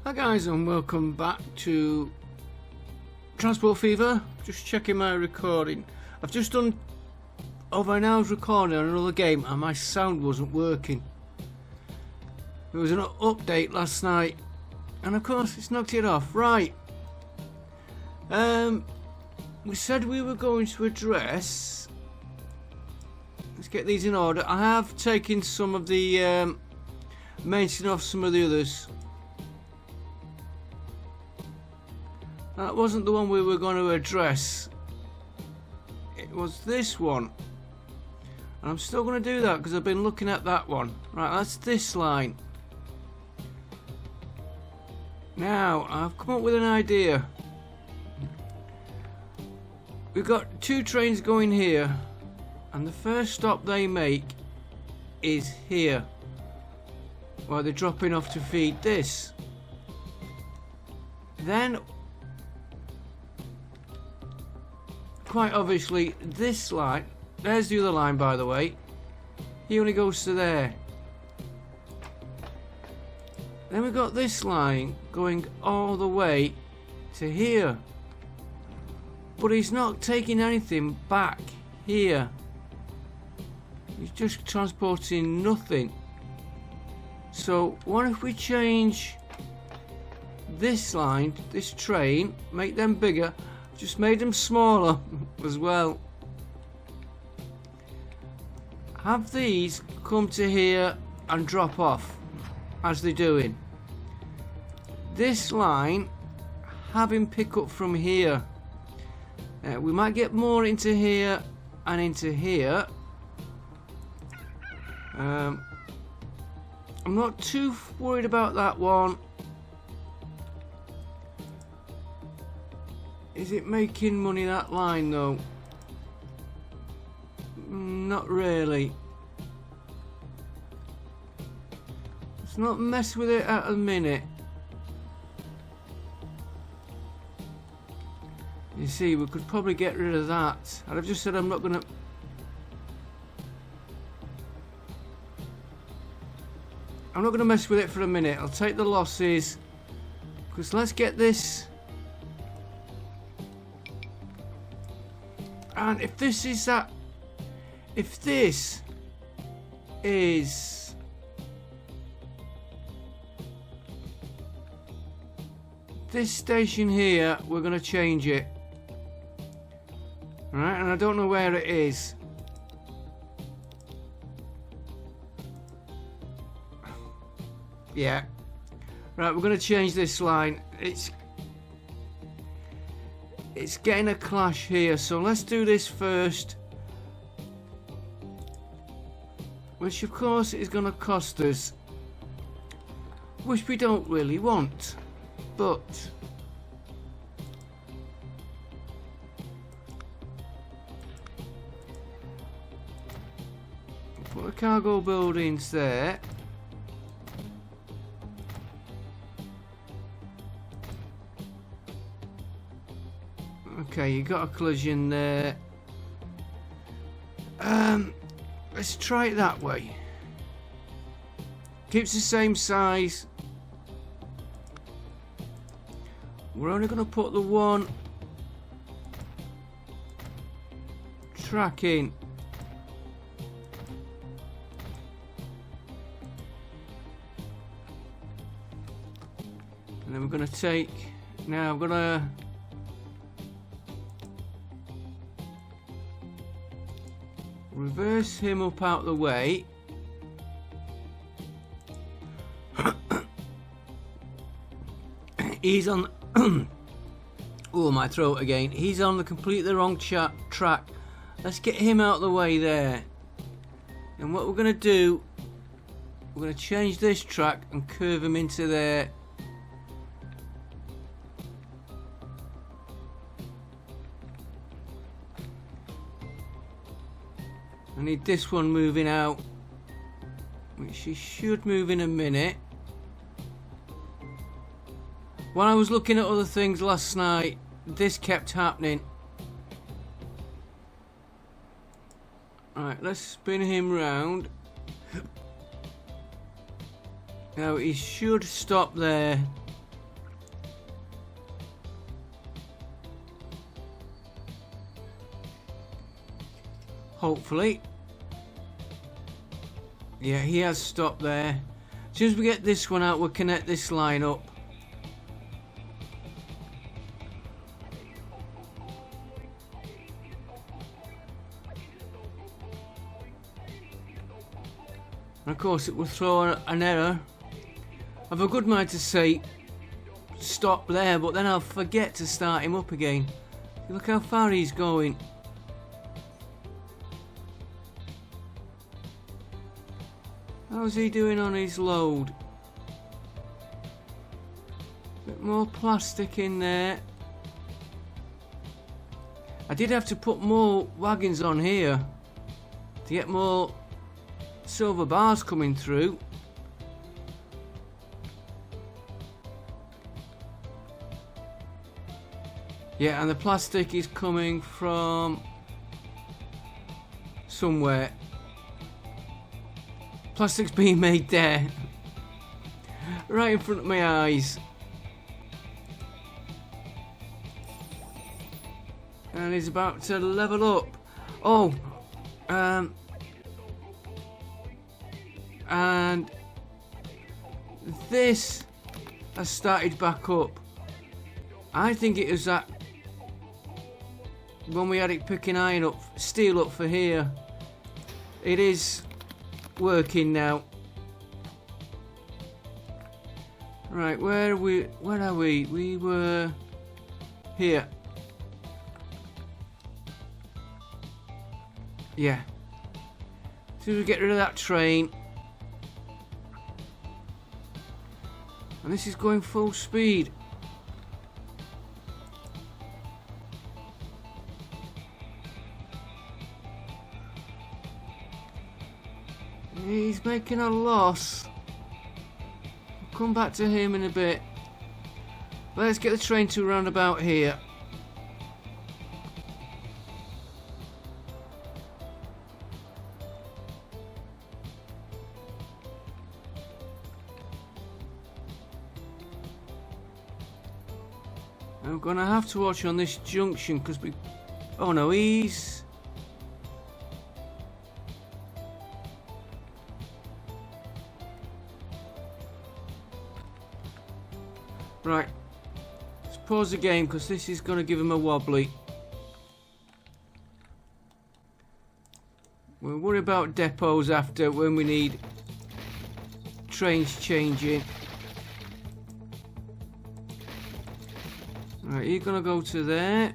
Hi guys, and welcome back to Transport Fever. Just checking my recording. I've just done over an hour's recording on another game and my sound wasn't working. There was an update last night and of course it's knocked it off. Right. We said we were going to address... Let's get these in order. I have taken some of the mention off some of the others. That wasn't the one we were going to address. It was this one. And I'm still going to do that because I've been looking at that one. Right, that's this line. Now, I've come up with an idea. We've got two trains going here. And the first stop they make is here. While they're dropping off to feed this. Then... quite obviously, this line, there's the other line by the way, he only goes to there. Then we've got this line going all the way to here. But he's not taking anything back here. He's just transporting nothing. So what if we change this line, this train, make them bigger, just made them smaller as well. Have these come to here and drop off as they're doing. This line, have him pick up from here. We might get more into here and into here. I'm not too worried about that one. Is it making money, that line, though? Not really. Let's not mess with it at a minute. You see, we could probably get rid of that. And I've just said I'm not going to... I'm not going to mess with it for a minute. I'll take the losses. Because let's get this... And if this is that, if this is this station here, we're going to change it. Right, and I don't know where it is. Yeah. Right, we're going to change this line. It's getting a clash here, so let's do this first. Which of course is going to cost us. Which we don't really want. But... put the cargo buildings there. Okay, you got a collision there. Let's try it that way. Keeps the same size. We're only going to put the one track in. And then we're going to take... now I'm going to... reverse him up out the way. He's on... oh, my throat again. He's on the completely wrong track. Let's get him out the way there. And what we're going to do... we're going to change this track and curve him into there. I need this one moving out, which she should move in a minute. When I was looking at other things last night, this kept happening. Alright, let's spin him round. Now he should stop there. Hopefully. Yeah, he has stopped there. As soon as we get this one out, we'll connect this line up. And of course it will throw an error. I've a good mind to say stop there, but then I'll forget to start him up again. Look how far he's going. How's he doing on his load? Bit more plastic in there. I did have to put more wagons on here to get more silver bars coming through. Yeah, and the plastic is coming from somewhere. Plastic's being made there. Right in front of my eyes. And he's about to level up. Oh, and this has started back up. I think it was that when we had it picking iron up, steel up for here. It is working now. Right, where are we? Where are we? We were here. Yeah. As soon as we get rid of that train. And this is going full speed. He's making a loss. I'll come back to him in a bit. Let's get the train to roundabout here. I'm gonna have to watch on this junction because we... Oh no, he's... Right, let's pause the game because this is going to give him a wobbly. We'll worry about depots after when we need trains changing. Right, you're going to go to there.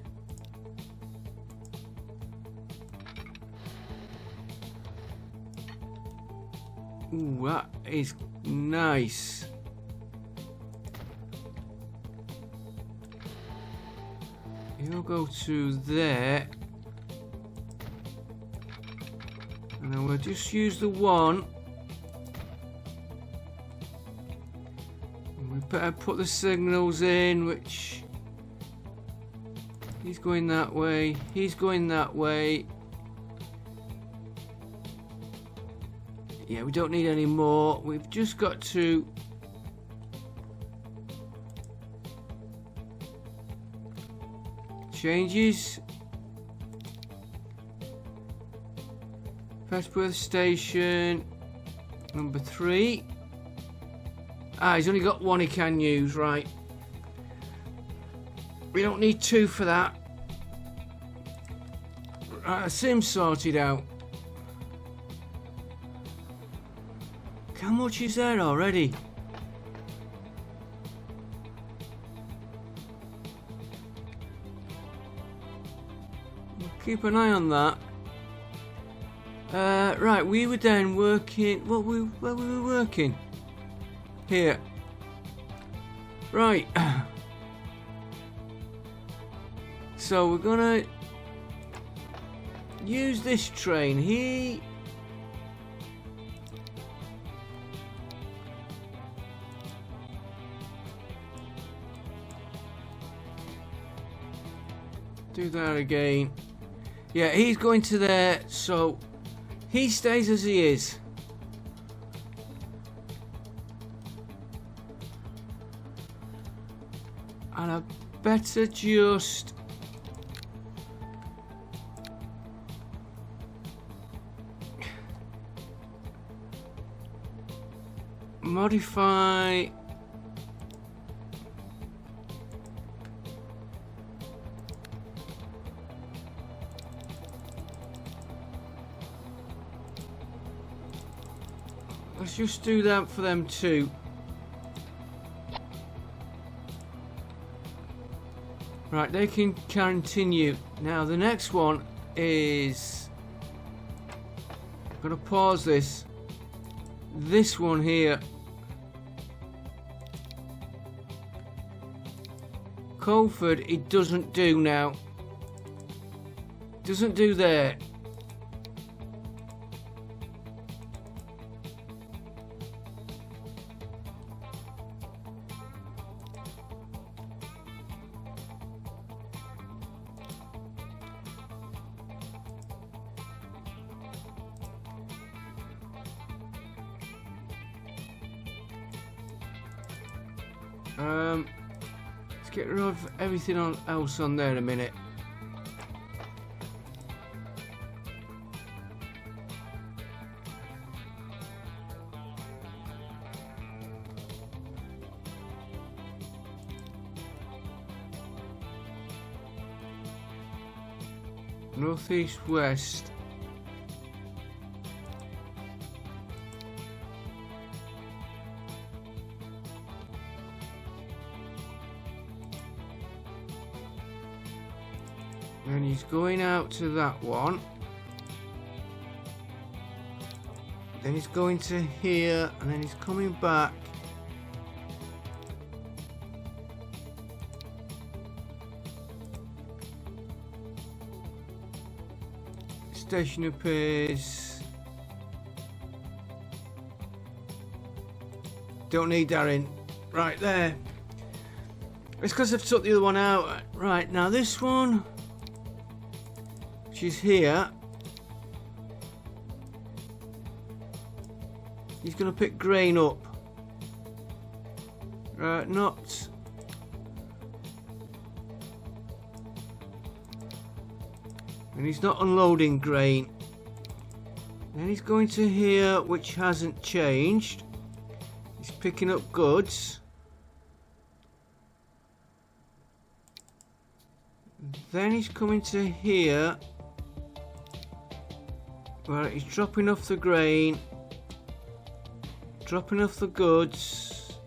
Ooh, that is nice. You'll go to there. And then we'll just use the one. And we better put the signals in, which... He's going that way. He's going that way. Yeah, we don't need any more. We've just got to... Changes. Prestworth Station. Number 3. Ah, he's only got one he can use, right. We don't need 2 for that. Right, Sim's sorted out. How much is there already? Keep an eye on that. Right, we were then working... where were we working? Here. Right. So we're gonna use this train. Do that again. Yeah, he's going to there, so he stays as he is. And I better just... modify. Let's just do that for them too. Right, they can continue. Now the next one is... I'm gonna pause this. This one here. Colford, it doesn't do now. Doesn't do there. Let's get rid of everything else on there in a minute. North, east, west. And he's going out to that one. Then he's going to here, and then he's coming back. Station appears. Don't need that in. Right there. It's because I've took the other one out. Right, now this one. She's here. He's going to pick grain up. Not. And he's not unloading grain. Then he's going to here, which hasn't changed. He's picking up goods. Then he's coming to here. Well, he's dropping off the grain, dropping off the goods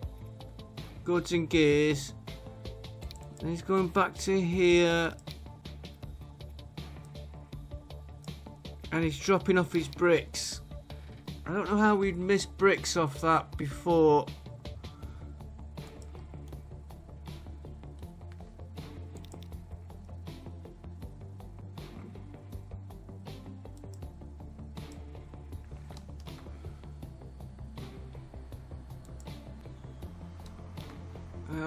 and gears. Then he's going back to here, and he's dropping off his bricks. I don't know how we'd missed bricks off that before.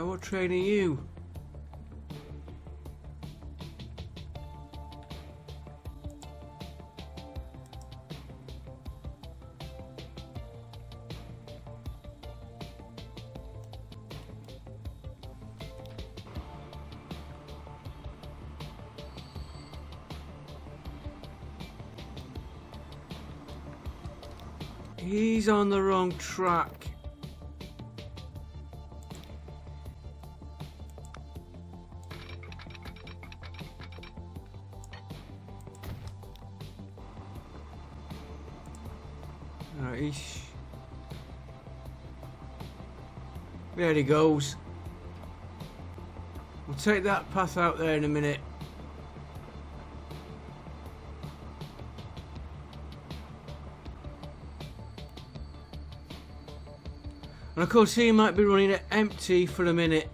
What train are you? He's on the wrong track. There he goes. We'll take that path out there in a minute. And of course he might be running it empty for a minute.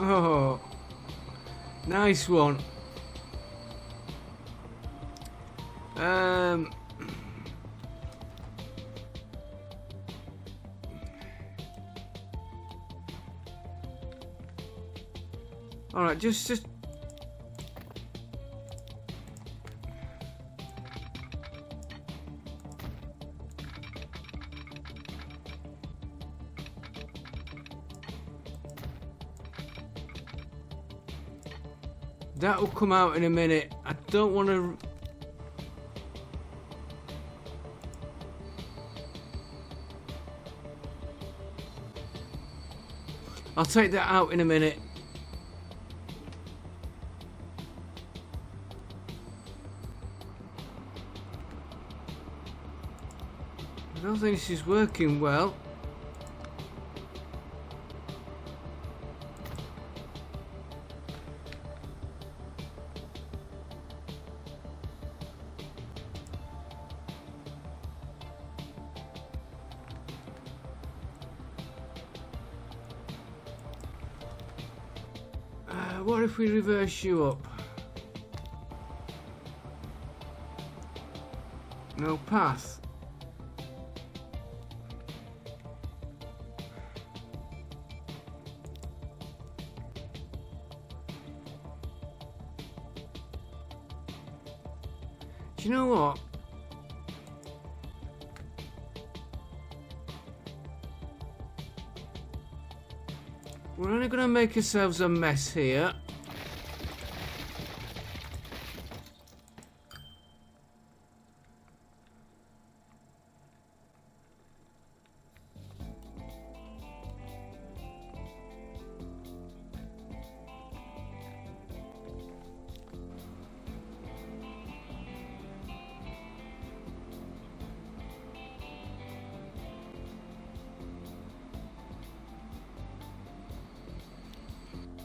Oh, nice one. All right, just That will come out in a minute. I don't want to... I'll take that out in a minute. I don't think this is working well. What if we reverse you up? No path. Do you know what? We're only going to make ourselves a mess here.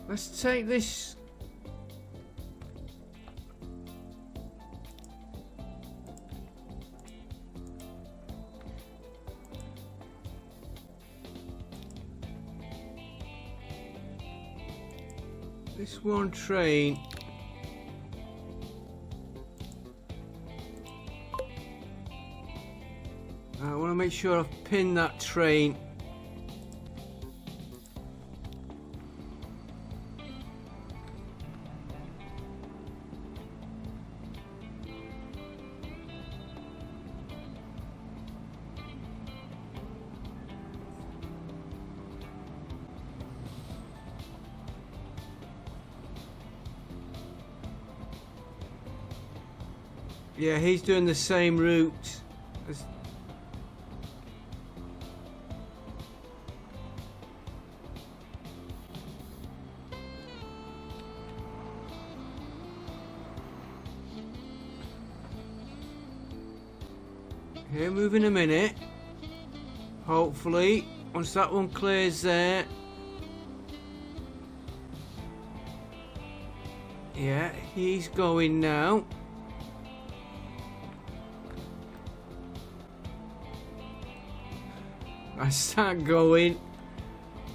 Let's take this. This one train. I want to make sure I've pinned that train. Yeah, he's doing the same route as... Here, move in a minute. Hopefully, once that one clears there. Yeah, he's going now. I start going.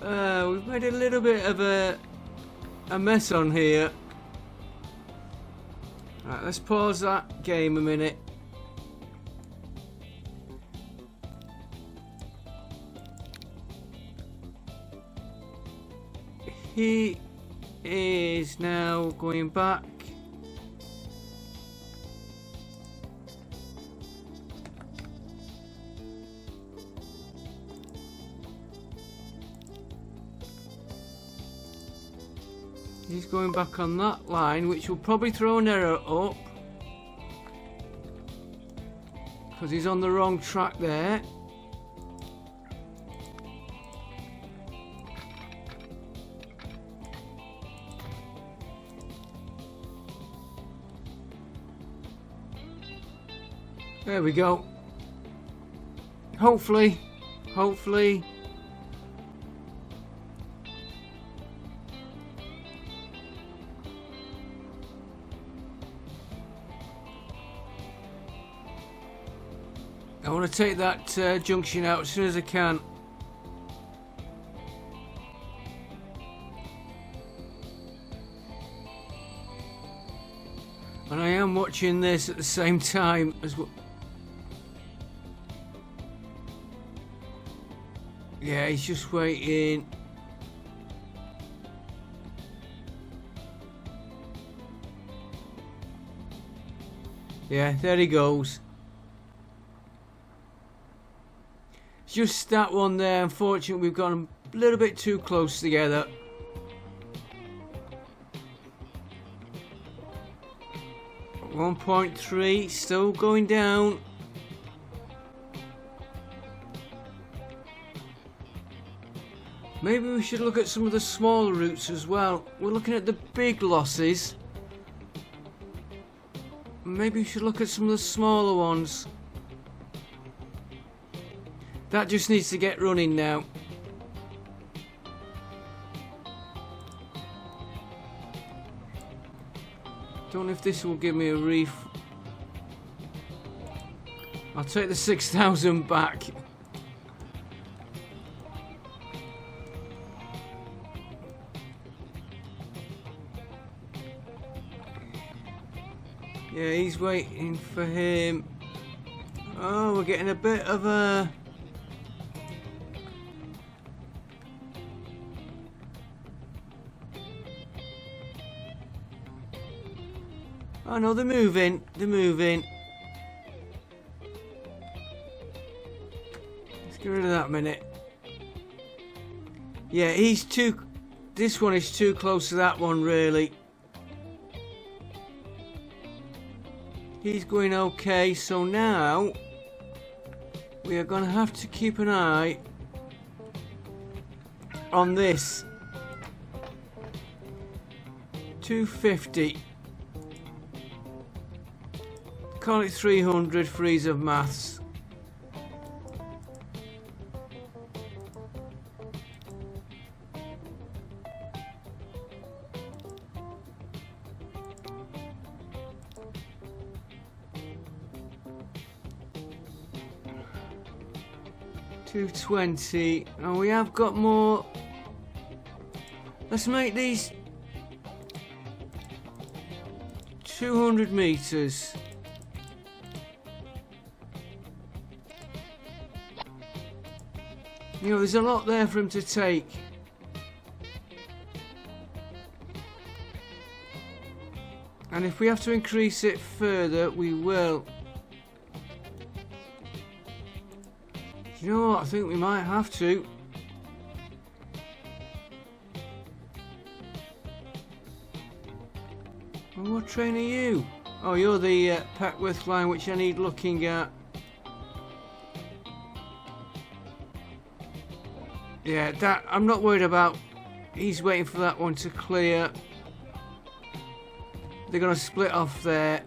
We've made a little bit of a mess on here. Right, let's pause that game a minute. He is now going back. He's going back on that line, which will probably throw an error up because he's on the wrong track there. There we go. Hopefully. I want to take that junction out as soon as I can. And I am watching this at the same time as well. Yeah, he's just waiting. Yeah, there he goes. Just that one there. Unfortunately, we've gone a little bit too close together. 1.3, still going down. Maybe we should look at some of the smaller routes as well. We're looking at the big losses. Maybe we should look at some of the smaller ones. That just needs to get running now. Don't know if this will give me a reef. I'll take the 6,000 back. Yeah, he's waiting for him. Oh, we're getting a bit of a... Oh no, they're moving. They're moving. Let's get rid of that minute. Yeah, he's too... This one is too close to that one, really. He's going okay, so now we are going to have to keep an eye on this. 250. Call it 300 for ease of maths. $220. And we have got more. Let's make these 200 meters. You know, there's a lot there for him to take. And if we have to increase it further, we will. You know what? I think we might have to. Well, what train are you? Oh, you're the Petworth line, which I need looking at. Yeah, that I'm not worried about. He's waiting for that one to clear. They're going to split off there.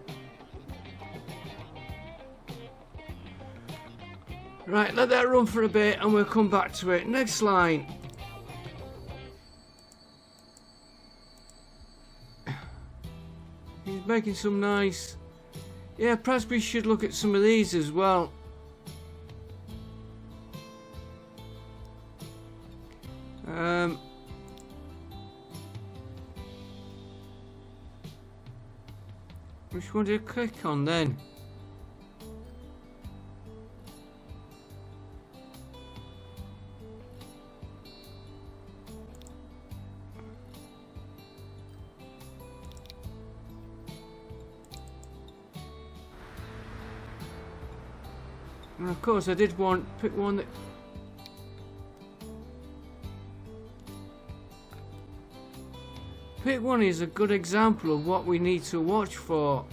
Right, let that run for a bit and we'll come back to it. Next line. He's making some nice... Yeah, perhaps we should look at some of these as well. Which one do you click on then? And of course I did pick one that... Pick one is a good example of what we need to watch for.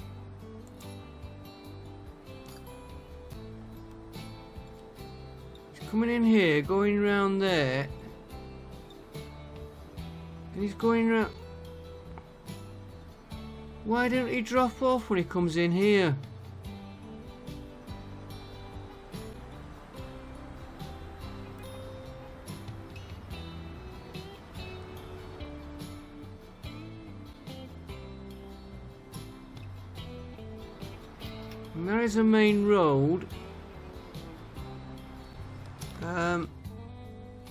He's coming in here, going around there. And he's going around... Why don't he drop off when he comes in here? And there is a main road.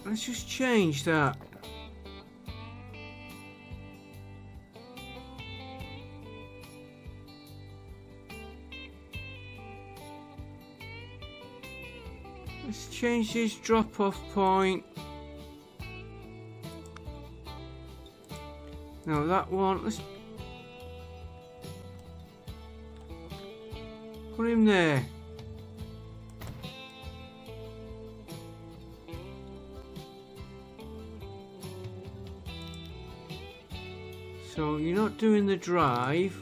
Let's just change that. Let's change this drop-off point. No, that one. Let's put him there. So you're not doing the drive.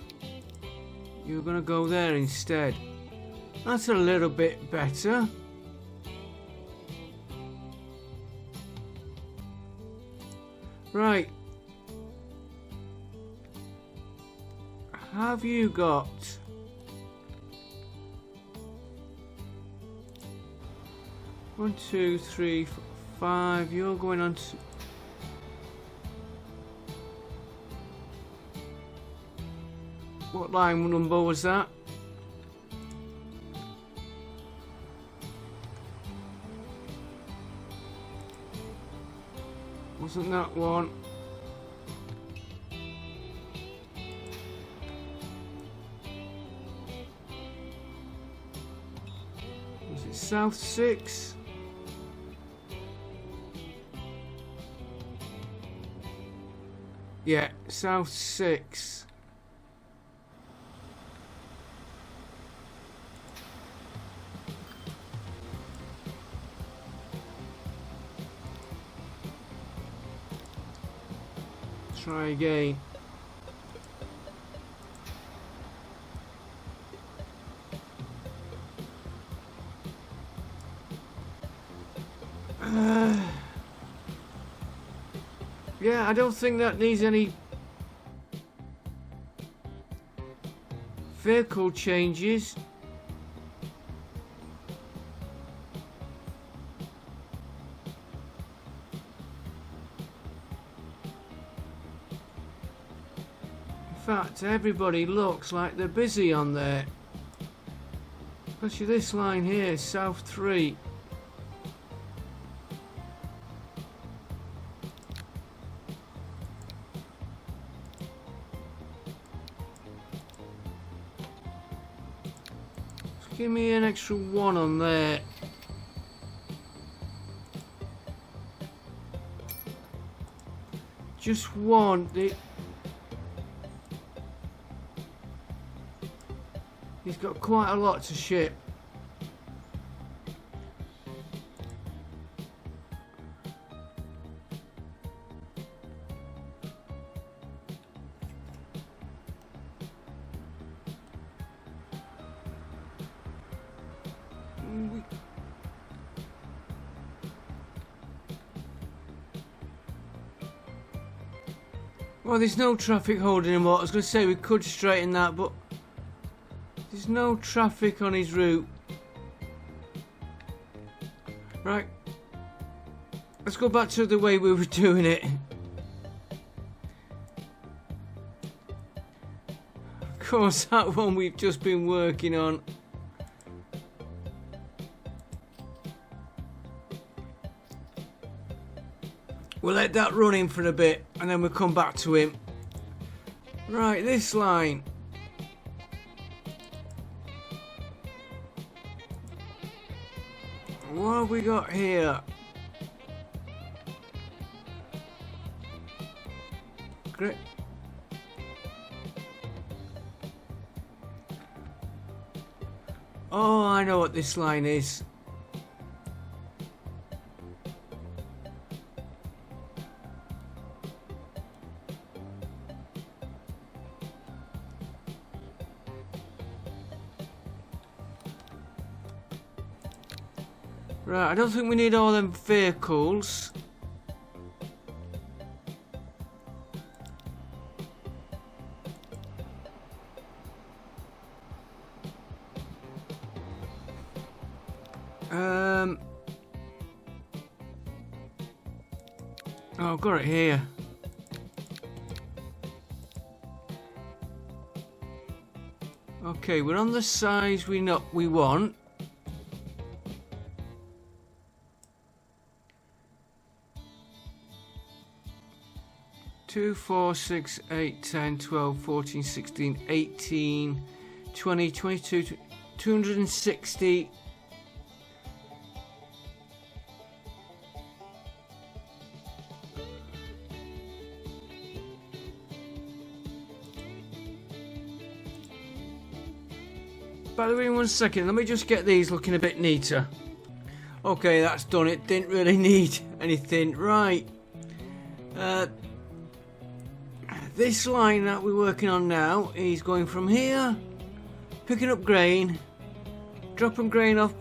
You're going to go there instead. That's a little bit better. Right. Have you got... One, two, three, four, 5. You're going on to... What line number was that? Wasn't that one? Was it South 6? Yeah, South 6. Try again. Yeah, I don't think that needs any vehicle changes. In fact, everybody looks like they're busy on there. Especially this line here, South 3. Give me an extra 1 on there. Just 1. He's got quite a lot to ship. Well, there's no traffic holding him up. I was going to say we could straighten that, but there's no traffic on his route. Right. Let's go back to the way we were doing it. Of course, that one we've just been working on. We'll let that run in for a bit and then we'll come back to him. Right, this line. What have we got here? Great. Oh, I know what this line is. Right, I don't think we need all them vehicles. Oh, I've got it here. Okay, we're on the size we want. 2, 4, 6, 8, 10, 12, 14, 16, 18, 20, 22, 260. By the way, 1 second, let me just get these looking a bit neater. Okay, that's done. It didn't really need anything. Right. This line that we're working on now is going from here picking up grain, dropping grain off,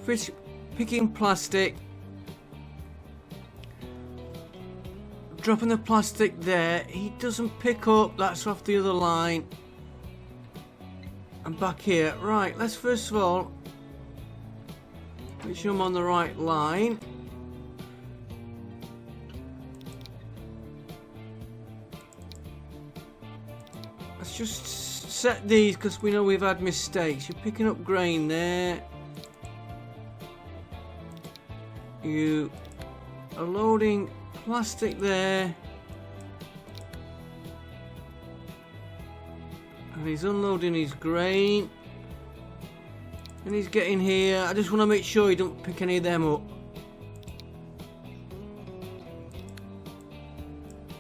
picking plastic, dropping the plastic there. He doesn't pick up, that's off the other line. And back here. Right, let's first of all make sure I'm on the right line. Let's just set these because we know we've had mistakes. You're picking up grain there. You are loading plastic there. And he's unloading his grain. And he's getting here. I just want to make sure he don't pick any of them up.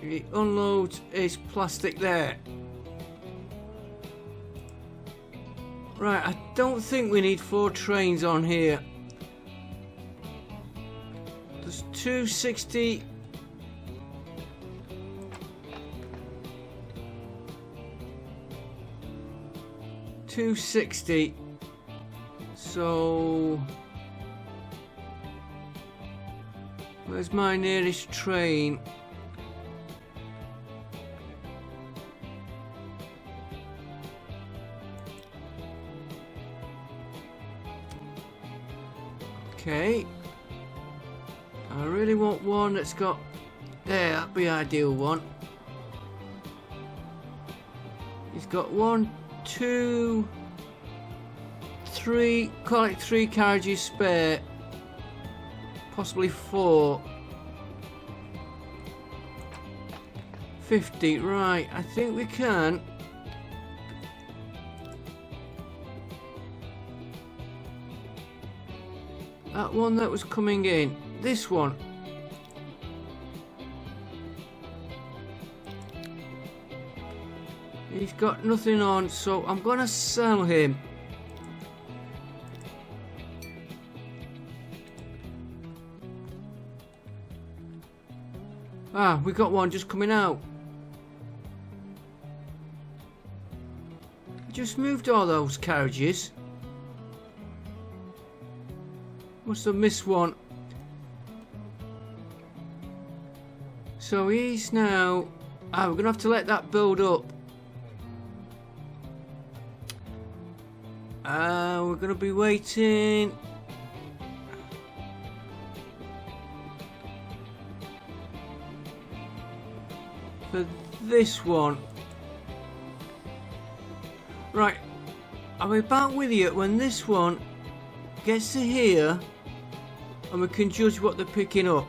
He unloads his plastic there. Right, I don't think we need 4 trains on here. There's 260. So where's my nearest train? Okay, I really want one that's got there. That'd be ideal one. He's got 1, 2, 3, call it 3 carriages spare, possibly 4. 50, right, I think we can. That one that was coming in, this one. He's got nothing on, so I'm gonna sell him. Ah, we got one just coming out. Just moved all those carriages. Must have missed one. So he's now... we're going to have to let that build up. We're going to be waiting. For this one. Right. I'll be back with you when this one gets to here. And we can judge what they're picking up.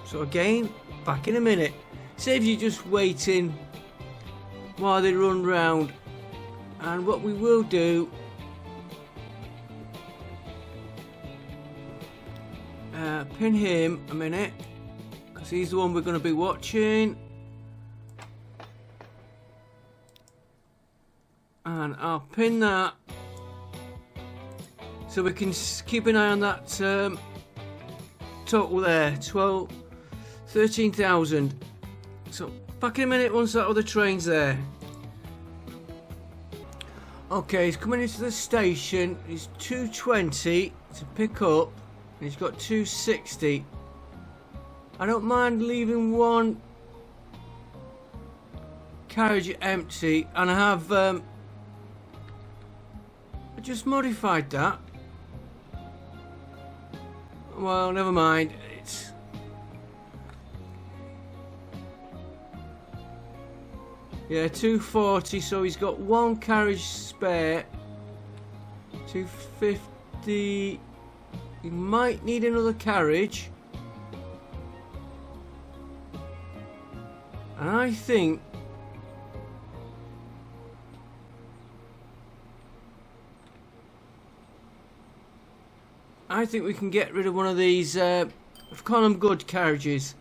So again, back in a minute. Saves you just waiting while they run round. And what we will do, pin him a minute, because he's the one we're going to be watching. And I'll pin that so we can keep an eye on that total there, 13,000. So back in a minute once that other train's there. Okay, he's coming into the station. He's 220 to pick up, and he's got 260. I don't mind leaving one carriage empty, and I have I just modified that. Well, never mind. It's yeah, 240. So he's got one carriage spare. 250. He might need another carriage. And I think we can get rid of one of these call them good carriages.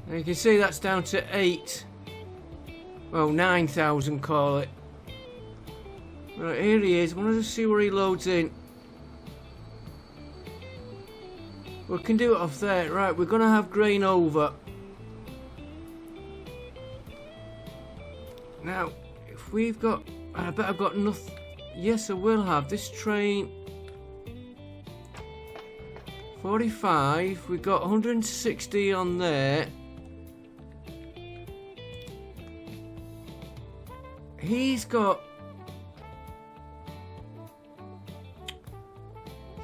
And you can see that's down to 8. Well, 9,000 call it. Right, here he is. I want to just see where he loads in. We can do it off there. Right, we're going to have grain over. Now, if we've got... I bet I've got nothing... Yes, I will have. This train... 45. We've got 160 on there. He's got...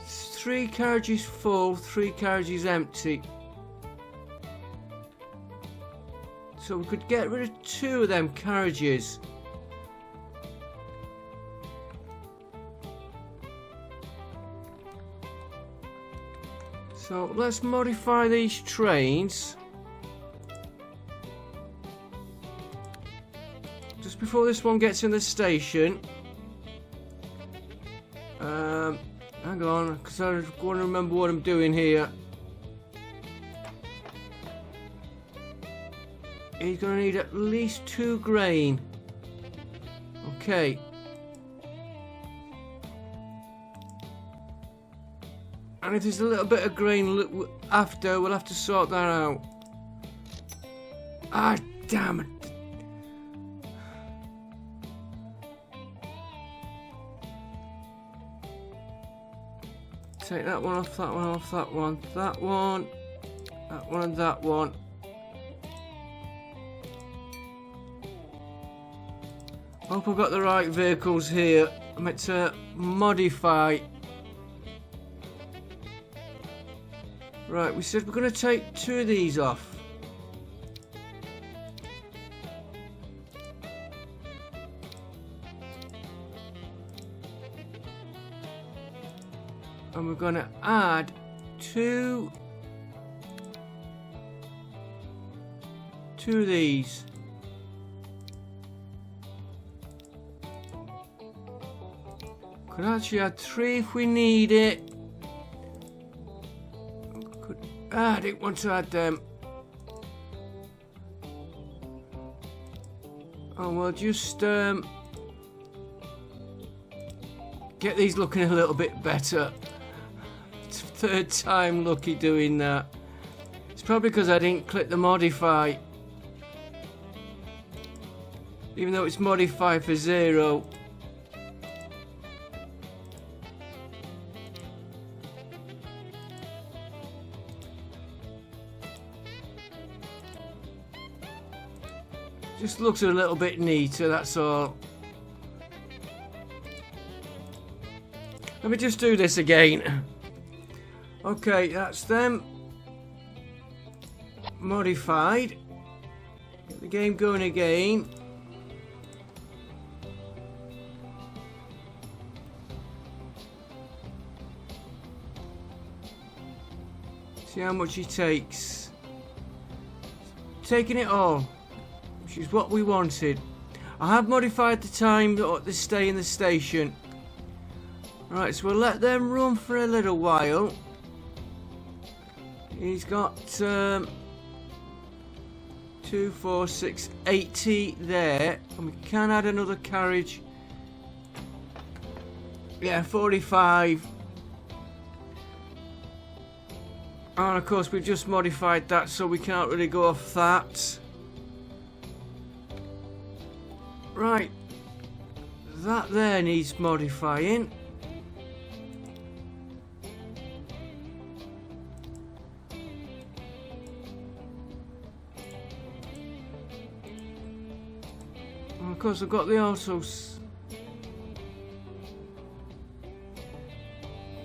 3 carriages full, 3 carriages empty. So we could get rid of 2 of them carriages. So let's modify these trains. Just before this one gets in the station. Hang on, because I want to remember what I'm doing here. He's going to need at least 2 grain. Okay. And if there's a little bit of grain after, we'll have to sort that out. Ah, damn it. Take that one off, that one off, that one, that one, that one and that one. Hope I've got the right vehicles here. I'm meant to modify. Right, we said we're going to take 2 of these off. And we're going to add 2 of these. Could actually add 3 if we need it. I didn't want to add them. Oh, we'll just get these looking a little bit better. It's 3rd time lucky doing that. It's probably because I didn't click the modify. Even though it's modify for 0. Just looks a little bit neater, that's all. Let me just do this again. Okay, that's them. Modified. Get the game going again. See how much he takes. Taking it all. Which is what we wanted. I have modified the time to stay in the station. Right, so we'll let them run for a little while. He's got 2, 4, 6, 80 there. And we can add another carriage. Yeah, 45. And of course we've just modified that, so we can't really go off that. Right, that there needs modifying. And of course I've got the autos.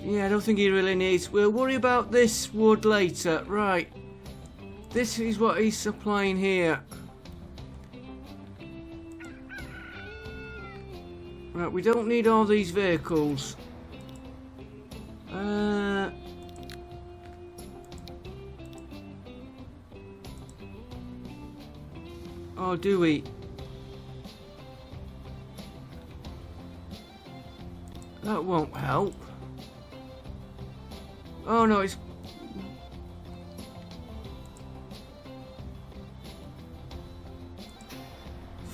Yeah, I don't think he really needs. We'll worry about this wood later. Right, this is what he's supplying here. Right, we don't need all these vehicles. Oh, do we? That won't help. Oh no, it's...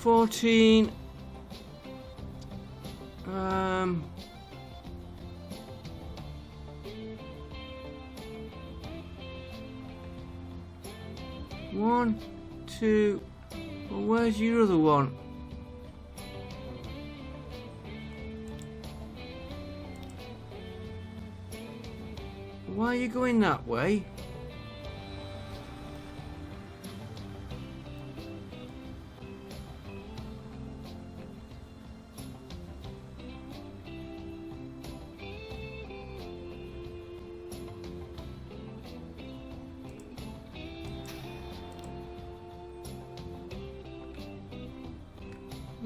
$14. 1, 2. Well, where's your other one? Why are you going that way?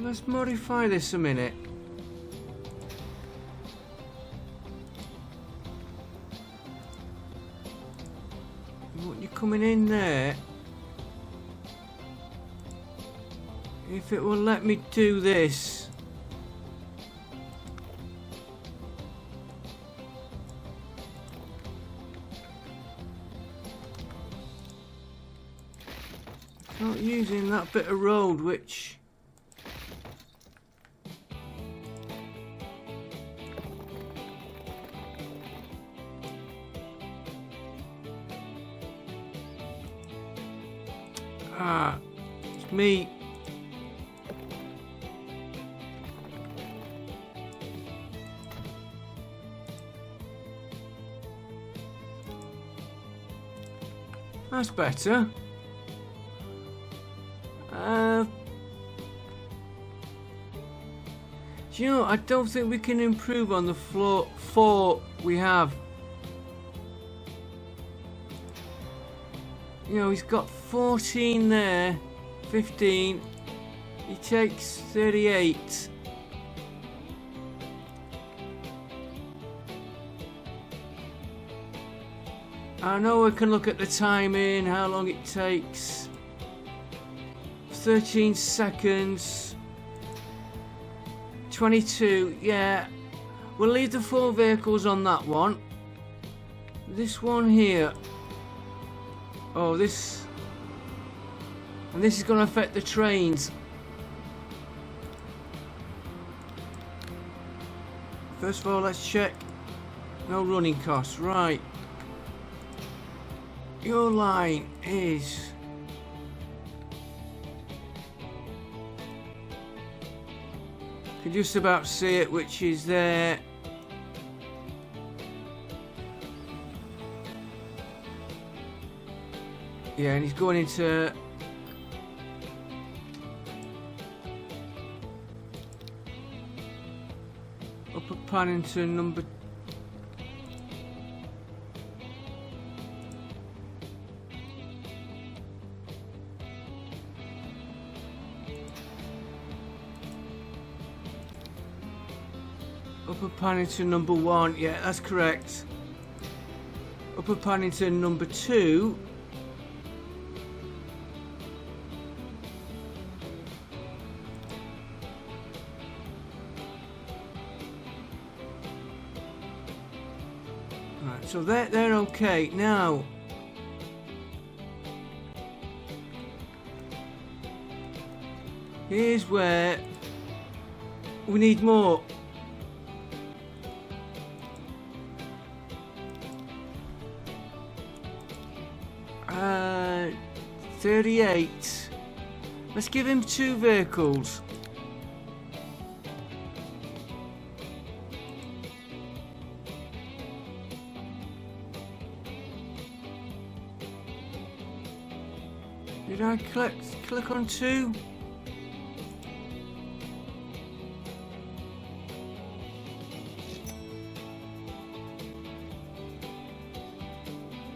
Let's modify this a minute. You coming in there? If it will let me do this. Not using that bit of road which it's me. That's better. Do you know, I don't think we can improve on the floor 4 we have. You know, he's got 14 there, 15. He takes 38. I know we can look at the timing, how long it takes. 13 seconds. 22, yeah. We'll leave the 4 vehicles on that one. This one here. Oh, this... And this is going to affect the trains. First of all, let's check. No running costs, right. Your line is... You can just about see it, which is there. Yeah, and he's going into... Upper Paddington number... Upper Paddington number 1, yeah, that's correct. Upper Paddington number 2. Right, so they're okay. Now, here's where we need more. 38. Let's give him 2 vehicles. Did I click on 2?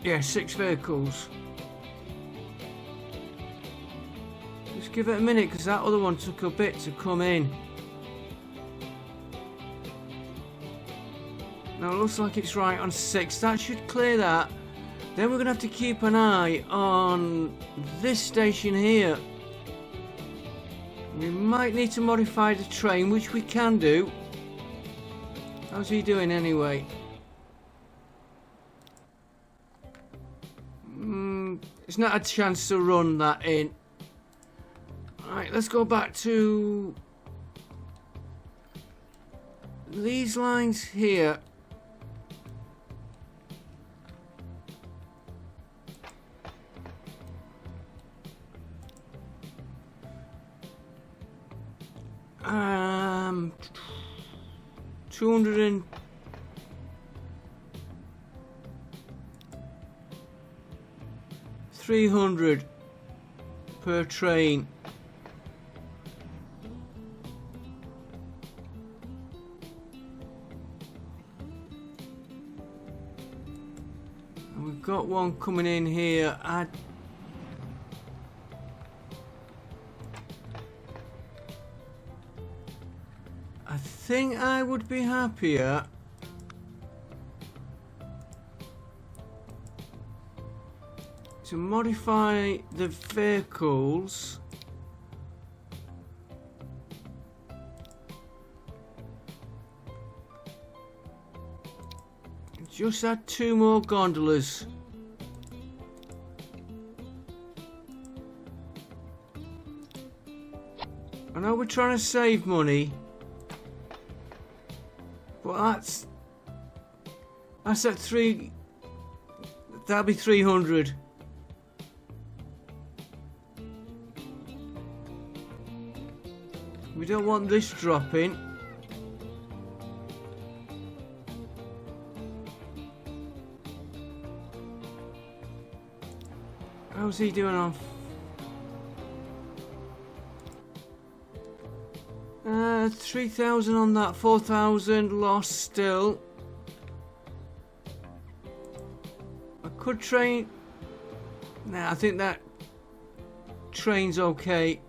Yeah, 6 vehicles. Just give it a minute because that other one took a bit to come in. Now it looks like it's right on 6. That should clear that. Then we're going to have to keep an eye on this station here. We might need to modify the train, which we can do. How's he doing anyway? It's not a chance to run that in. Alright, let's go back to these lines here. 200 and 300 per train. And we've got one coming in here. I think I would be happier to modify the vehicles just add 2 more gondolas. I know we're trying to save money, but that's at 3. That'll be 300. We don't want this dropping. How's he doing on? 3,000 on that, 4,000 lost still. I could train. Nah, I think that train's okay.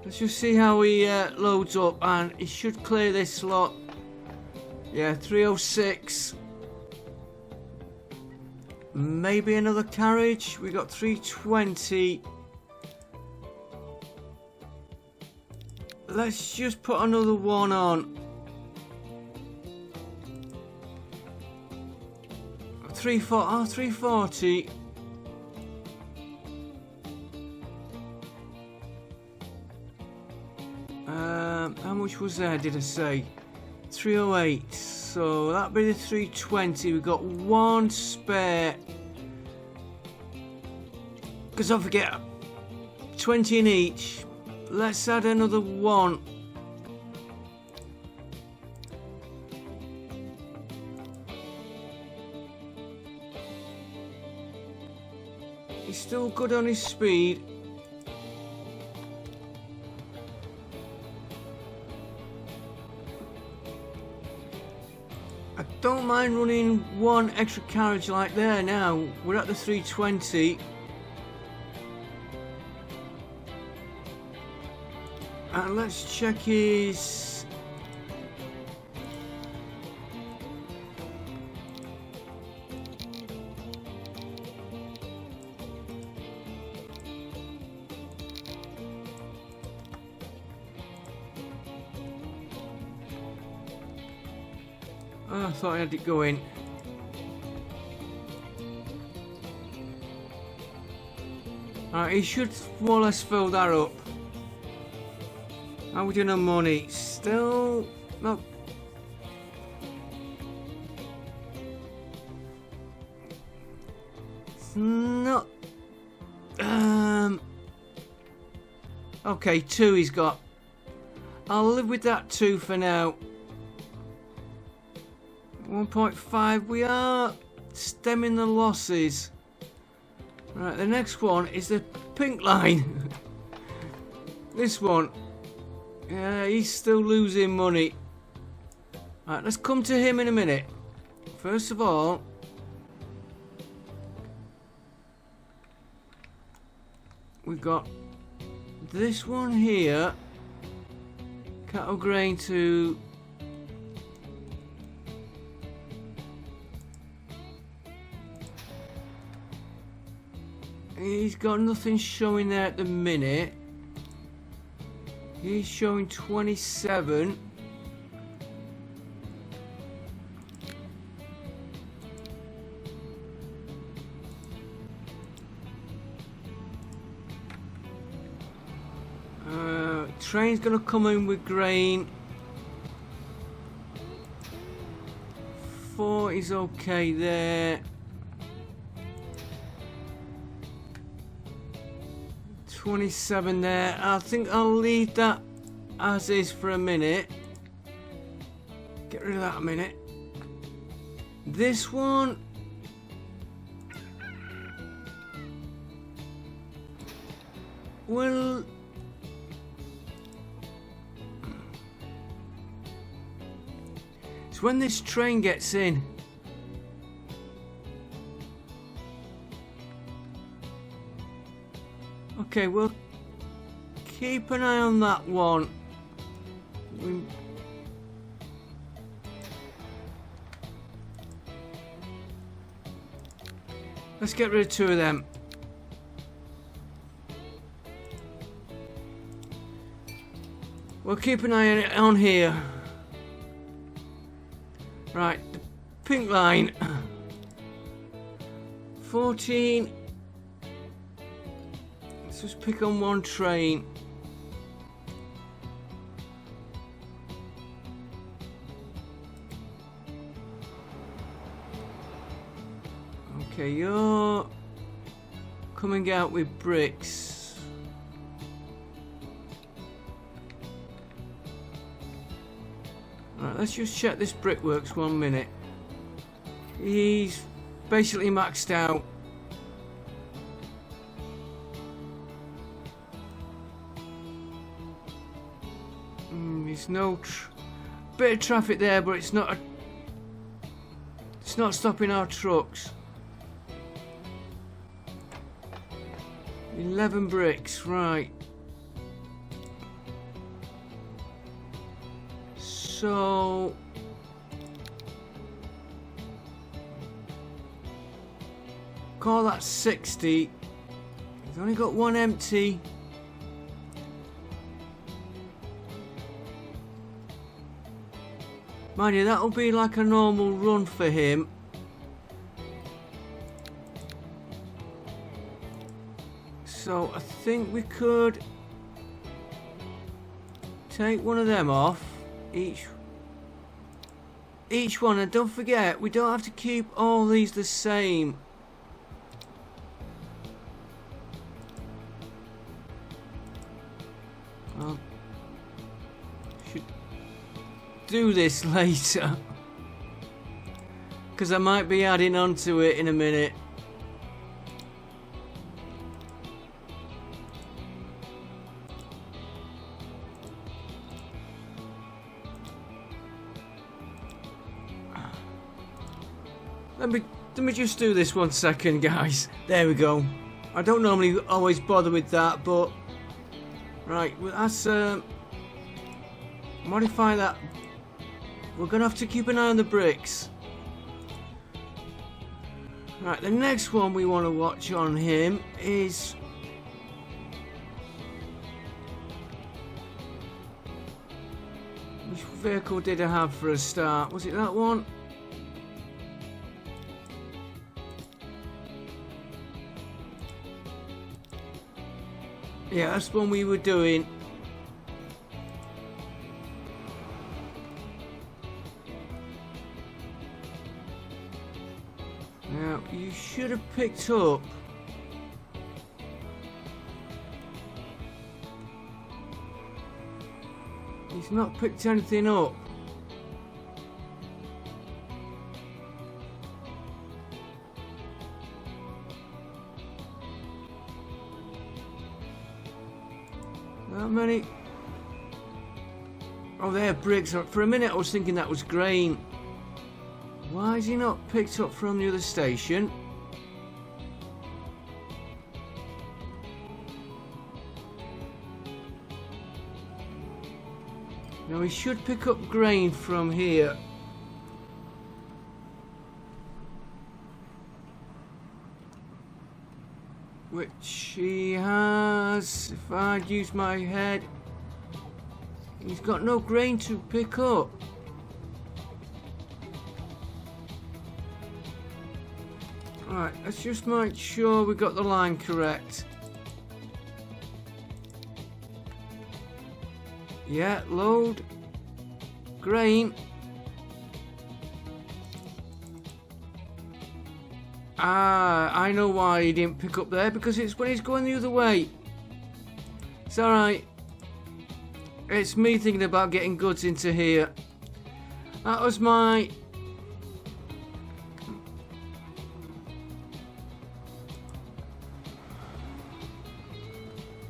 Let's just see how he loads up, and he should clear this slot. Yeah, 306. Maybe another carriage. We got 320. Let's just put another one on. 340. How much was there, did I say? 308. So that'd be the 320. We've got one spare. Because don't forget, 20 in each. Let's add another one. He's still good on his speed. I don't mind running one extra carriage like there now. We're at the 320. And let's check his... Oh, I thought I had it going. Alright, he should more or less fill that up. How are we doing on money? Still not. It's not. Okay, 2 he's got. I'll live with that 2 for now. 1.5. We are stemming the losses. Right, the next one is the pink line. This one. Yeah, he's still losing money. Right, let's come to him in a minute. First of all, we've got this one here. Cattle grain to... He's got nothing showing there at the minute. He's showing 27. Train's gonna come in with grain. 4 is okay there. 27 there. I think I'll leave that as is for a minute. Get rid of that a minute. This one. Well, it's when this train gets in. Okay, we'll keep an eye on that one. Let's get rid of two of them. We'll keep an eye on it on here. Right, the pink line. 14. Let's just pick on one train. Okay, you're coming out with bricks. Right, let's just check this brickworks 1 minute. He's basically maxed out. There's no bit of traffic there, but it's not stopping our trucks. 11 bricks, right. So call that 60. He's only got one empty. Mind you, that'll be like a normal run for him. So I think we could take one of them off. Each one, and don't forget, we don't have to keep all these the same. I should do this later, because I might be adding on to it in a minute. Let me just do this 1 second, guys. There we go. I don't normally always bother with that, but right, well, that's modify that. We're gonna have to keep an eye on the bricks. Right, the next one we want to watch on him is which vehicle did I have for a start? Was it that one? Yeah, that's the one we were doing. Now, you should have picked up. He's not picked anything up. How many? Oh, they're bricks. For a minute I was thinking that was grain. Why is he not picked up from the other station? Now he should pick up grain from here. Which he has, if I'd use my head, he's got no grain to pick up. Right, let's just make sure we got the line correct. Yeah, load grain. Ah, I know why he didn't pick up there, because it's when he's going the other way. It's alright. It's me thinking about getting goods into here. That was my...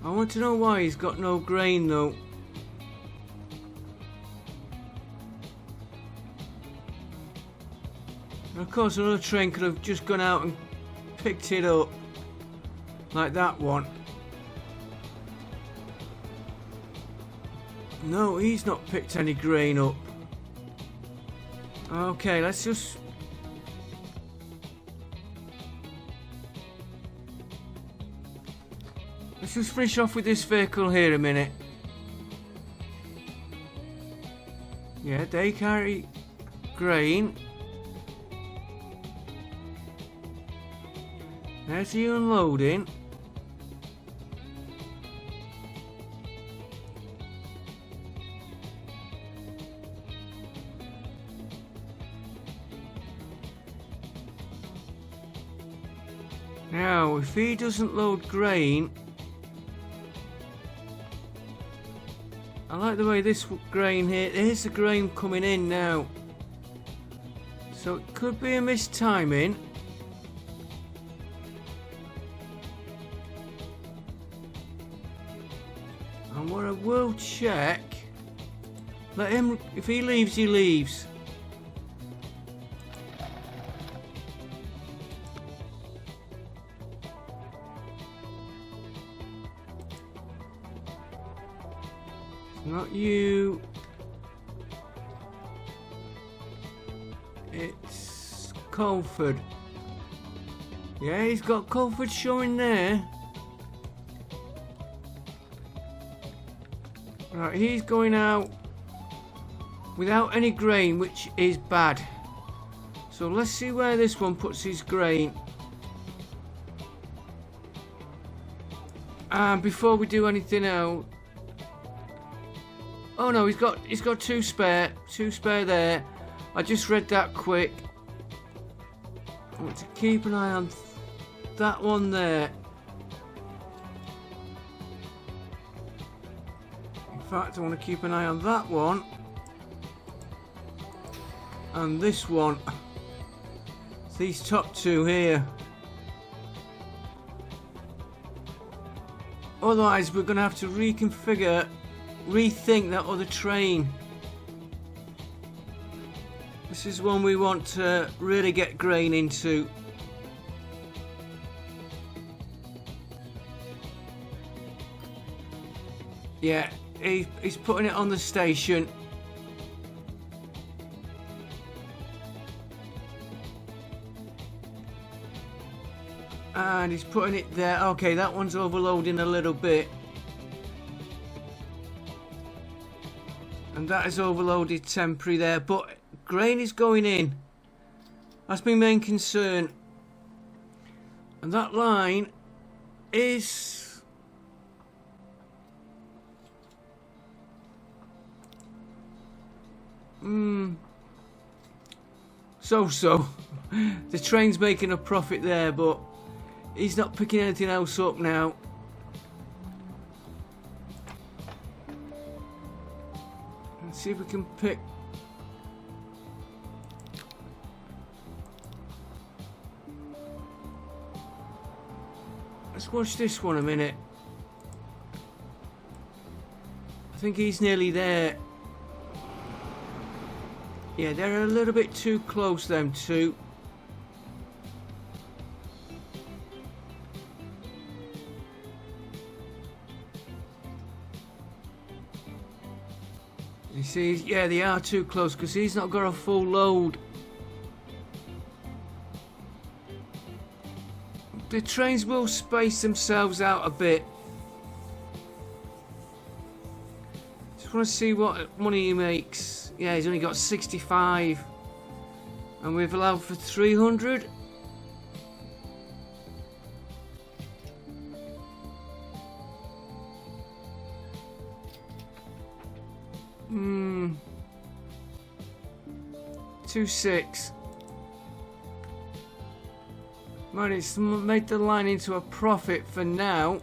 I want to know why he's got no grain though. And of course another train could have just gone out and picked it up. Like that one. No, he's not picked any grain up. Okay, let's just... Let's just finish off with this vehicle here a minute. Yeah, they carry grain. There's the unloading. Now, if he doesn't load grain... I like the way this grain here... Here's the grain coming in now. So it could be a mistiming. And what I will check... Let him... If he leaves, he leaves. Not you. It's Colford. Yeah, he's got Colford showing there. Right, he's going out without any grain, which is bad. So let's see where this one puts his grain. And before we do anything else... Oh no, he's got two spare there. I just read that quick. I want to keep an eye on that one there. In fact, I want to keep an eye on that one. And this one. These top two here. Otherwise, we're going to have to rethink that other train. This is one we want to really get grain into. Yeah, he's putting it on the station. And he's putting it there. Okay, that one's overloading a little bit. And that is overloaded temporary there, but grain is going in. That's my main concern. And that line is... So. The train's making a profit there, but he's not picking anything else up now. See if we can pick. Let's watch this one a minute. I think he's nearly there. Yeah, they're a little bit too close, them two. You see, yeah, they are too close because he's not got a full load. The trains will space themselves out a bit. Just want to see what money he makes. Yeah, he's only got 65. And we've allowed for 300. Hmm. 2.6. Right, it's made the line into a profit for now,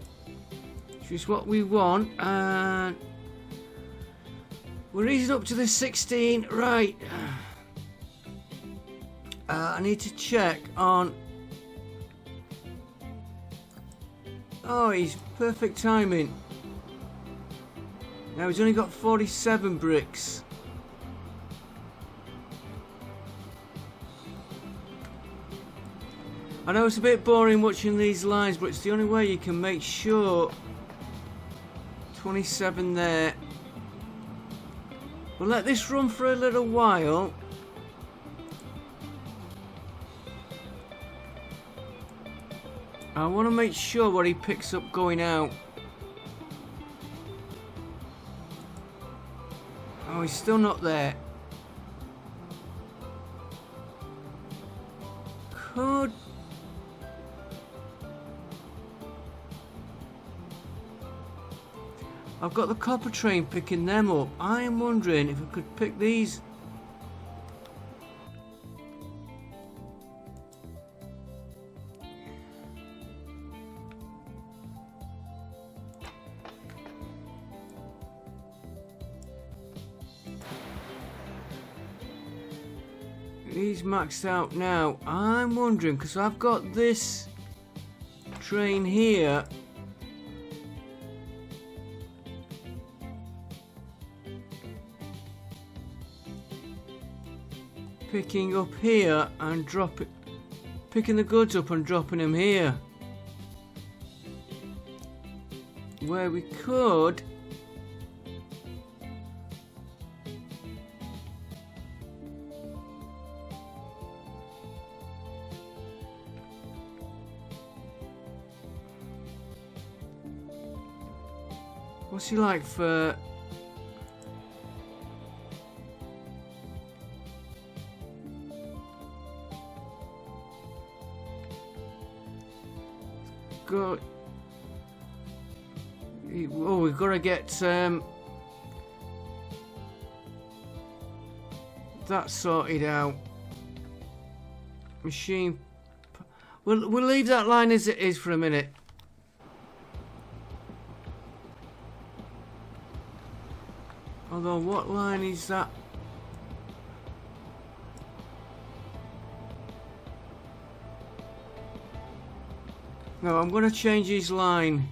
which is what we want. And We're easing up to the 16. Right. I need to check on... Oh, he's perfect timing. Now he's only got 47 bricks. I know it's a bit boring watching these lines, but it's the only way you can make sure. 27 there. We'll let this run for a little while. I want to make sure what he picks up going out. Oh, he's still not there. Could... I've got the copper train picking them up. I am wondering if I could pick these. He's maxed out now. I'm wondering, because I've got this train here. Picking up here and picking the goods up and dropping them here. Where we could what's he like for go? Oh, we've got to get that sorted out. Machine. We'll leave that line as it is for a minute. Although, what line is that? No, I'm going to change his line.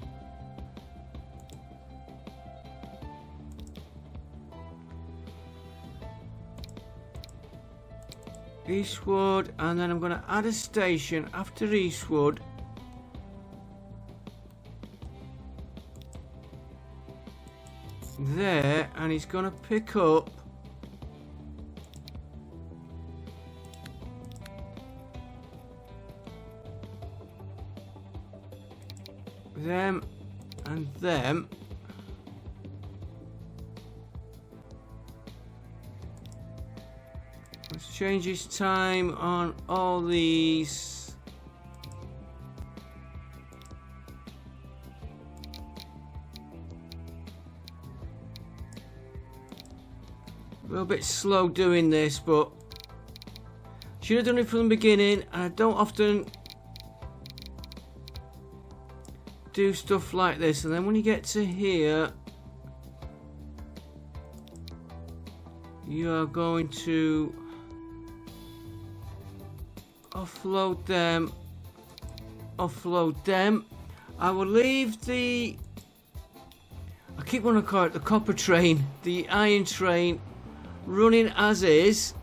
Eastwood, and then I'm going to add a station after Eastwood. There, and he's going to pick up them and them. Let's change his time on all these. A little bit slow doing this, but should have done it from the beginning. And I don't often do stuff like this, and then when you get to here, you are going to offload them. I will leave the, I keep wanting to call it the copper train, the iron train, running as is.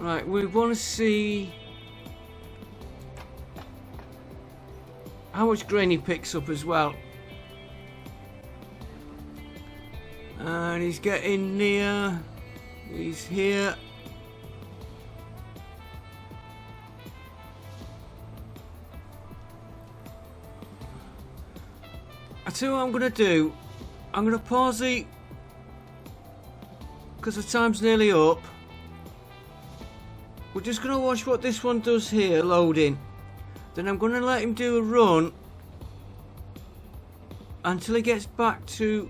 Right, we want to see how much grain he picks up as well. And he's getting near. He's here. I tell you what I'm going to do. I'm going to pause it because the time's nearly up. We're just going to watch what this one does here, loading. Then I'm going to let him do a run until he gets back to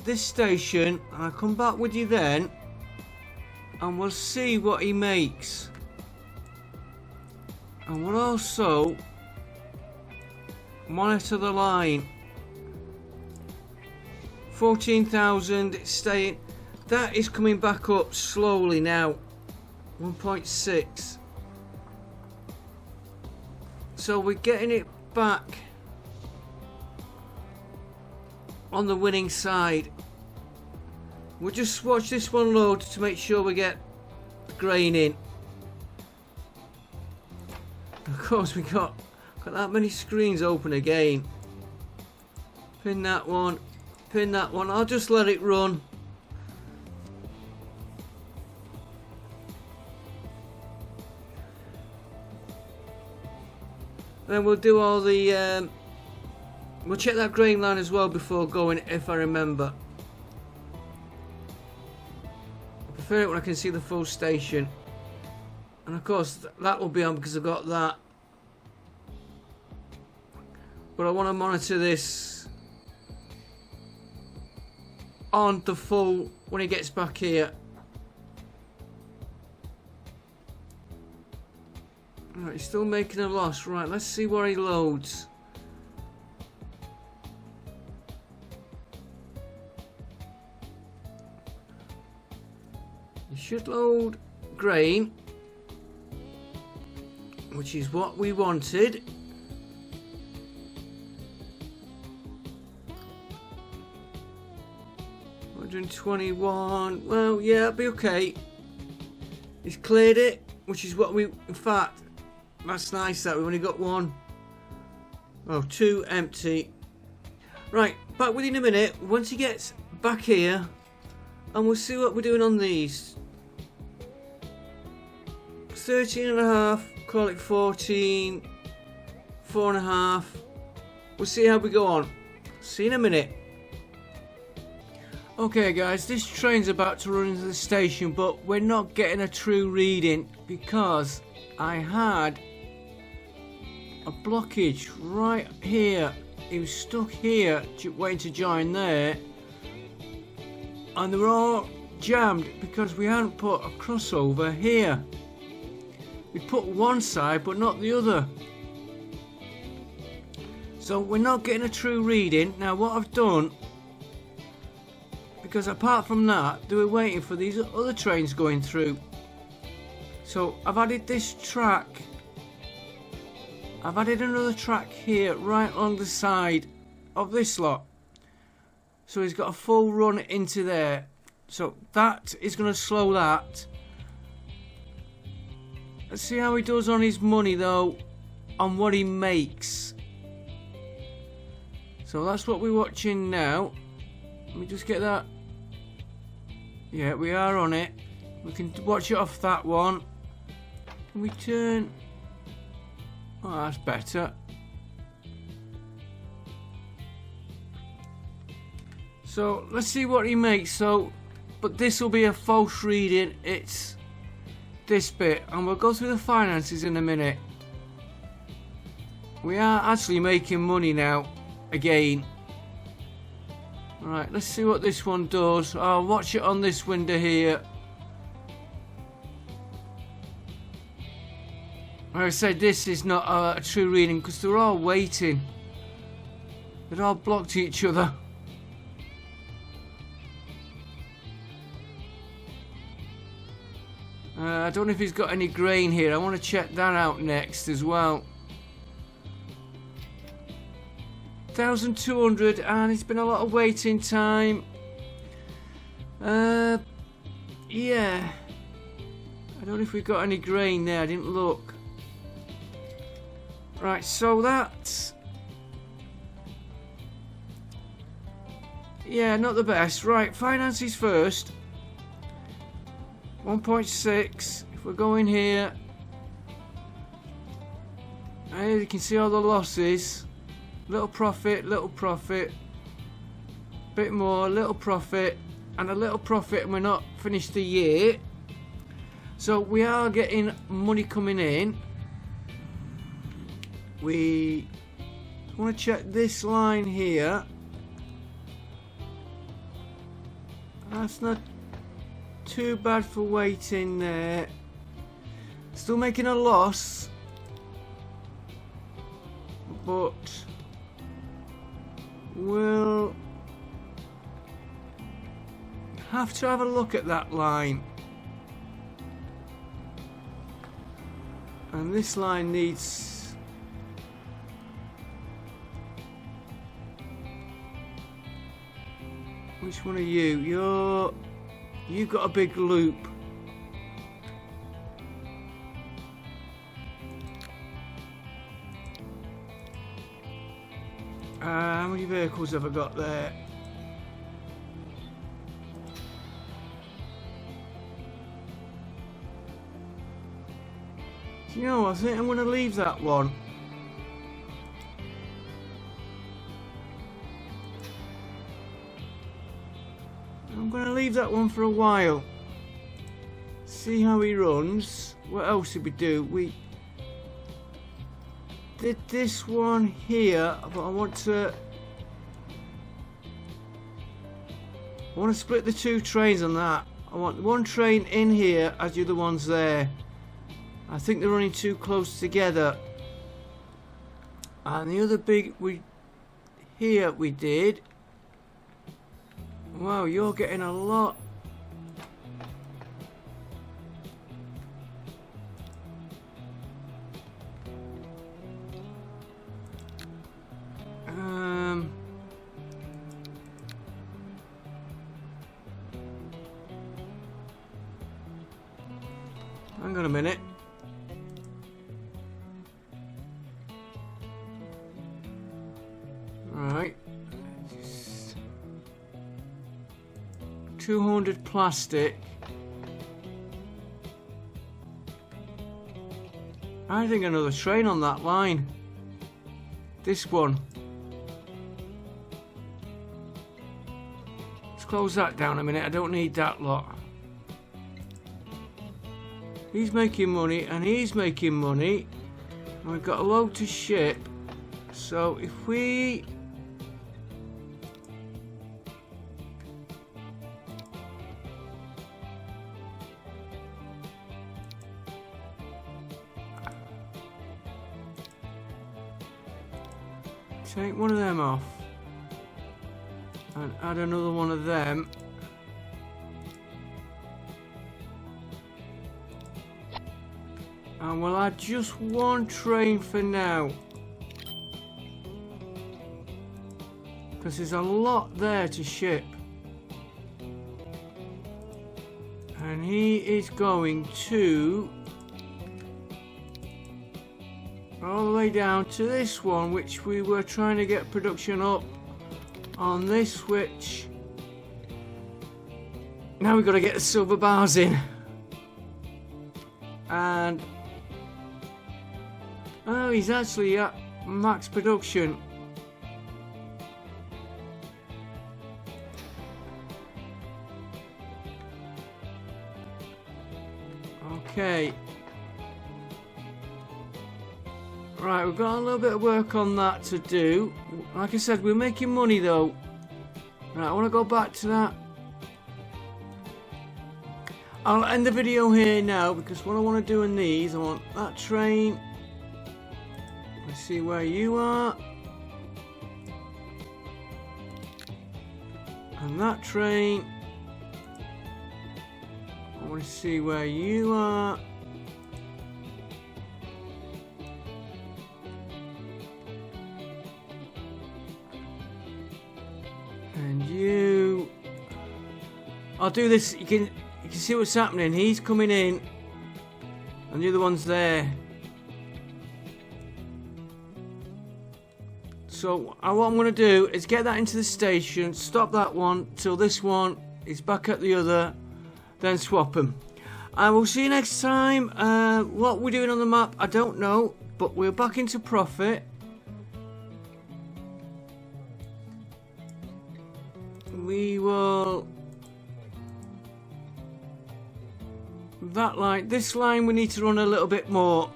this station, and I'll come back with you then, and we'll see what he makes. And we'll also Monitor the line. 14,000, it's staying. That is coming back up slowly now. 1.6. So we're getting it back on the winning side. We'll just watch this one load to make sure we get the grain in. Of course, we got that many screens open again. Pin that one. Pin that one. I'll just let it run. Then we'll do all the we'll check that grain line as well before going, if I remember. I prefer it when I can see the full station. And of course that will be on because I've got that. But I want to monitor this on the full when he gets back here. Right, he's still making a loss. Right, let's see where he loads. He should load grain, which is what we wanted. $121. Well, yeah, it'll be okay. He's cleared it, which is what we, in fact, that's nice that we've only got one. Oh, two empty. Right, back with you in a minute once he gets back here, and we'll see what we're doing on these. 13.5, call it 14, 4.5. We'll see how we go on. See you in a minute. Okay guys, this train's about to run into the station, but we're not getting a true reading because I had a blockage right here. He was stuck here waiting to join there, and they were all jammed because we hadn't put a crossover here. We put one side but not the other, so we're not getting a true reading. Now what I've done, because apart from that they were waiting for these other trains going through, so I've added this track. I've added another track here right on the side of this lot, so he's got a full run into there, so that is going to slow that. Let's see how he does on his money though, on what he makes. So that's what we're watching now. Let me just get that. Yeah, we are on it. We can watch it off that one. Can we turn? Oh, that's better. So let's see what he makes. So, but this will be a false reading. It's this bit, and we'll go through the finances in a minute. We are actually making money now again. Right, let's see what this one does. I'll watch it on this window here. Like I said, this is not a true reading because they're all waiting. They're all blocked each other. I don't know if he's got any grain here. I want to check that out next as well. 1,200, and it's been a lot of waiting time. Yeah. I don't know if we've got any grain there. I didn't look. Right, so that's... yeah, not the best. Right, finances first. 1.6. If we're going here, and you can see all the losses. Little profit, bit more, little profit, and a little profit, and we're not finished the year. So we are getting money coming in. We want to check this line here. That's not too bad for waiting there. Still making a loss, but we'll have to have a look at that line. And this line needs... Which one are you? You've got a big loop. How many vehicles have I got there? Do you know, I think I'm going to leave that one. I'm going to leave that one for a while. See how he runs. What else did we do? We did this one here, but I want to split the two trains on that. I want one train in here as the other one's there. I think they're running too close together. And the other big we did. Wow, you're getting a lot. Hang on a minute. Right. 200 plastic. I think another train on that line. This one. Let's close that down a minute. I don't need that lot. He's making money and he's making money. And we've got a load to ship. So if we... take one of them off and add another one of them. And we'll add just one train for now. Because there's a lot there to ship. And he is going to... all the way down to this one, which we were trying to get production up on this switch. Now we've got to get the silver bars in. And... oh, he's actually at max production. Okay. Right, we've got a little bit of work on that to do. Like I said, we're making money though. Right, I want to go back to that. I'll end the video here now because what I want to do in these, I want that train. Let's see where you are. And that train. I want to see where you are. And you. I'll do this. You can see what's happening. He's coming in, and the other one's there. So what I'm going to do is get that into the station, stop that one till this one is back at the other, then swap them. I will see you next time. What we're doing on the map, I don't know, but we're back into profit. We will... that line, this line we need to run a little bit more.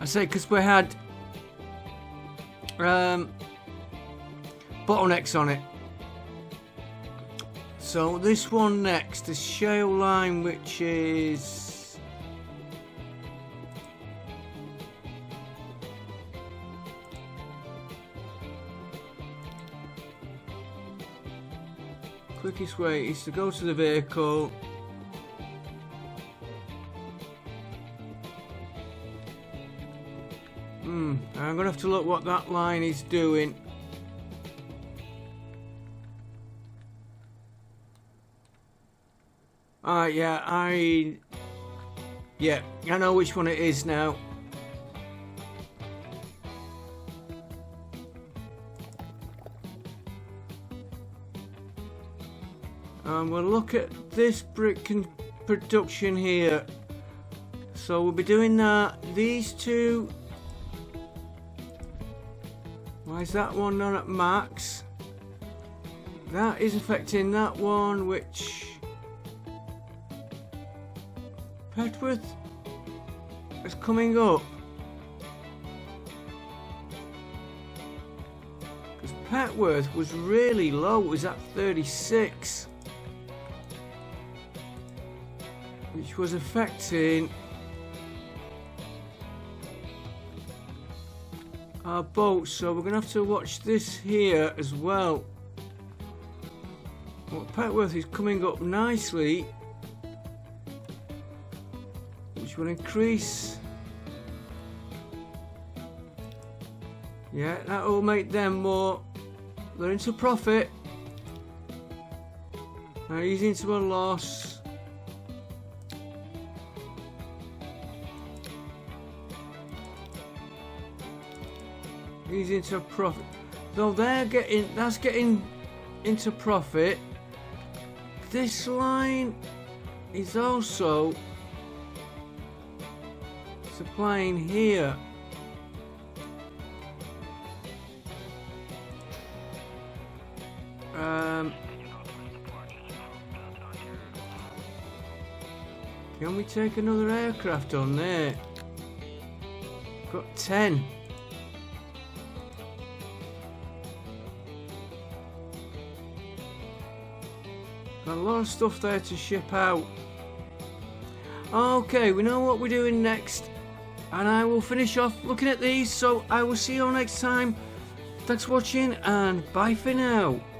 I say because we had bottlenecks on it. So this one next, the shale line, which is quickest way is to go to the vehicle. I'm gonna have to look what that line is doing. Yeah, I know which one it is now. We'll look at this brick production here. So we'll be doing that. These two. Why is that one not at max? That is affecting that one, which Petworth is coming up. Because Petworth was really low, it was at 36. Which was affecting our boat, so we're going to have to watch this here as well. Well, Petworth is coming up nicely, which will increase. Yeah, that will make them more. They're into profit. Now he's into a loss. He's into profit. So that's getting into profit. This line is also supplying here. Can we take another aircraft on there? Got 10. Got a lot of stuff there to ship out. Okay, we know what we're doing next, and I will finish off looking at these, so I will see you all next time. Thanks for watching, and bye for now.